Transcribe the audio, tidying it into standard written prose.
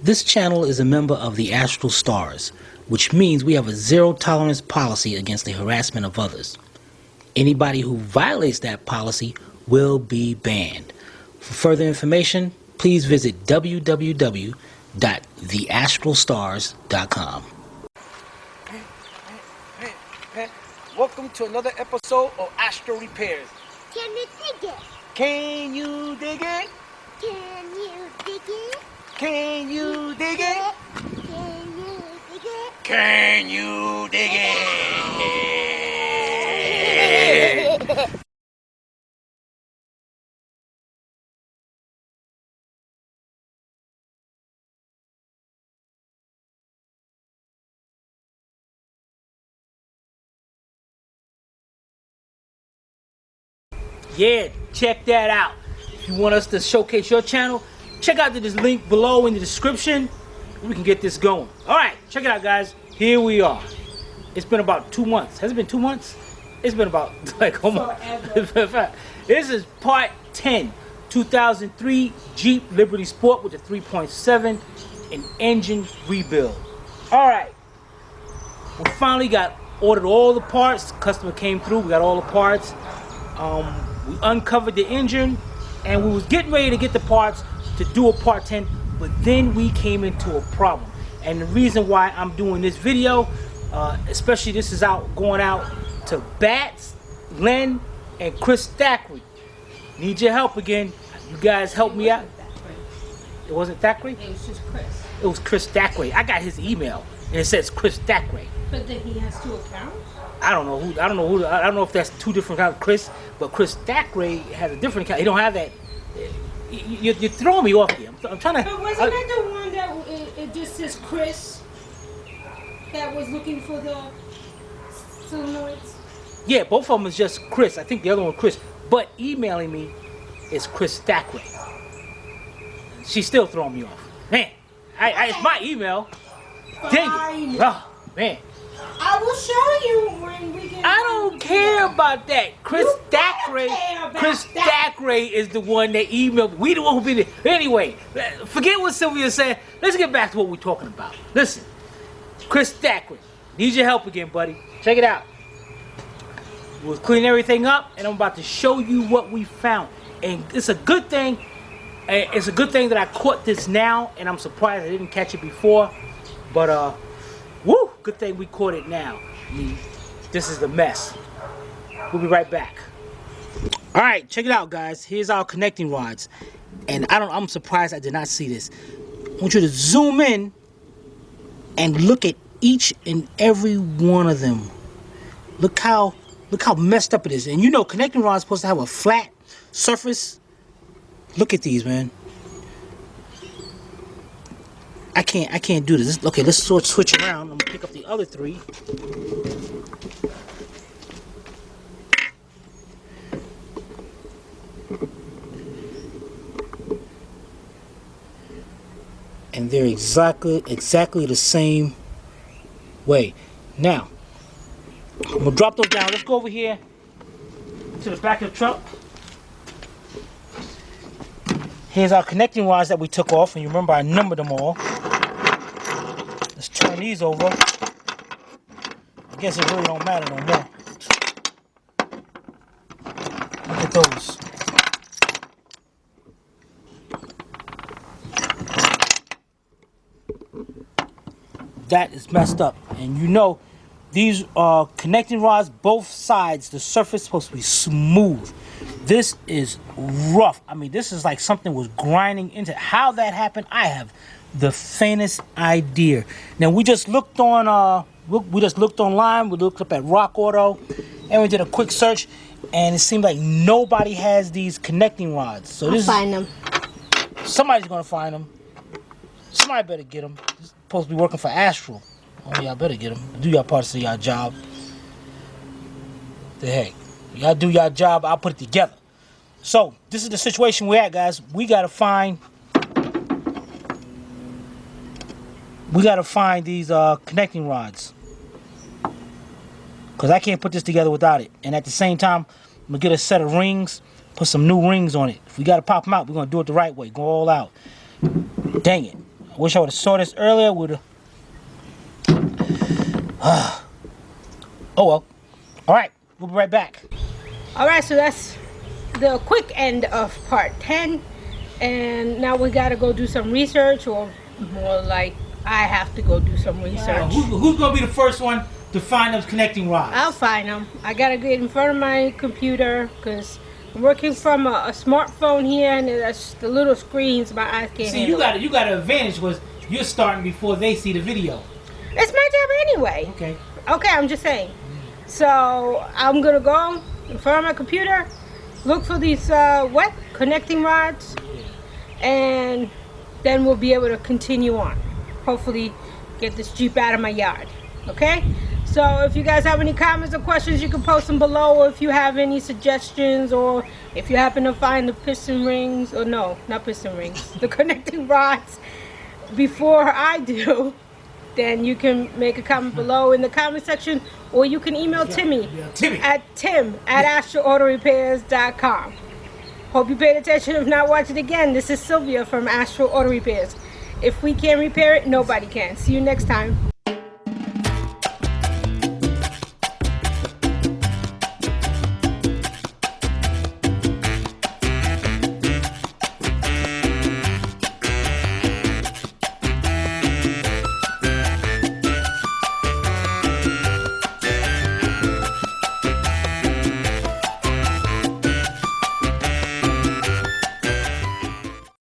This channel is a member of the Astral Stars, which means we have a zero-tolerance policy against the harassment of others. Anybody who violates that policy will be banned. For further information, please visit www.theastralstars.com. Welcome to another episode of Astro Repairs. Can you dig it? Can you dig it? Can you dig it? Can you dig it? Can you dig it? Can you dig it? Yeah, check that out. If you want us to showcase your channel, check out this link below in the description. We can get this going. All right, check it out, guys. Here we are. It's been about 2 months. Has it been 2 months? It's been about like almost. This is part 10. 2003 Jeep Liberty Sport with a 3.7 and engine rebuild. All right. We finally ordered all the parts. The customer came through. We got all the parts. We uncovered the engine, and we was getting ready to get the parts to do a part 10, but then we came into a problem. And the reason why I'm doing this video, especially this is going out to Bats, Len, and Chris Thackeray. Need your help again. You guys help me out. It wasn't Thackeray? It was just Chris. It was Chris Thackeray. I got his email, and it says Chris Thackeray. But then he has 2 accounts? I don't know if that's 2 different accounts, Chris, but Chris Thackeray has a different account. He don't have that. You're throwing me off here. I'm trying to. But wasn't that the one that it just says Chris that was looking for the solenoids? Yeah, both of them is just Chris. I think the other one Chris, but emailing me is Chris Thackeray. She's still throwing me off. Man, it's my email. Dang it. Oh, man. I will show you when we get. I don't care about that. Chris Thackeray. Chris Thackeray is the one that emailed. We the one who be there. Anyway, forget what Sylvia said. Let's get back to what we're talking about. Listen, Chris Thackeray, need your help again, buddy. Check it out. We'll clean everything up, and I'm about to show you what we found. And it's a good thing. It's a good thing that I caught this now, and I'm surprised I didn't catch it before. But woo! Good thing we caught it now. I mean, this is the mess. We'll be right back. All right, check it out, guys. Here's our connecting rods, and I'm surprised I did not see this. I want you to zoom in and look at each and every one of them. Look how messed up it is. And you know, connecting rods supposed to have a flat surface. Look at these, man. I can't do this. Okay, let's sort of switch around. I'm gonna pick up the other 3. And they're exactly the same way. Now, I'm gonna drop those down. Let's go over here to the back of the truck. Here's our connecting rods that we took off, and you remember I numbered them all. Let's turn these over. I guess it really don't matter no more. Look at those. That is messed up. And you know, these connecting rods, both sides, the surface is supposed to be smooth. This is rough. I mean, this is like something was grinding into it. How that happened, I have the faintest idea. Now we just looked on we just looked online. We looked up at Rock Auto, and we did a quick search, and it seemed like nobody has these connecting rods. So I'll find them. Somebody's gonna find them. Somebody better get them. This is supposed to be working for Astral. Oh, y'all better get them. Do y'all parts of y'all job. The heck. Y'all do y'all job, I'll put it together. So, this is the situation we're at, guys. We gotta find these connecting rods. Because I can't put this together without it. And at the same time, I'm gonna get a set of rings, put some new rings on it. If we gotta pop them out, we're gonna do it the right way. Go all out. Dang it. I wish I would have saw this earlier. Would have. Oh well. All right, we'll be right back. All right, so that's the quick end of part 10, and now we gotta go do some research, or more like I have to go do some research. Who's gonna be the first one to find those connecting rods? I'll find them. I gotta get in front of my computer because I'm working from a smartphone here, and that's the little screens my eyes can't See, handle. you got an advantage was you're starting before they see the video. It's my job anyway. Okay. Okay, I'm just saying. So I'm gonna go in front of my computer, look for these connecting rods, and then we'll be able to continue on. Hopefully get this Jeep out of my yard. Okay? So if you guys have any comments or questions, you can post them below, or if you have any suggestions, or if you happen to find the piston rings, or no, not piston rings, the connecting rods before I do, then you can make a comment below in the comment section, or you can email Timmy Timmy. at tim@astralautorepairs.com. Hope you paid attention. If not, watch it again. This is Sylvia from Astral Auto Repairs. If we can't repair it, nobody can. See you next time.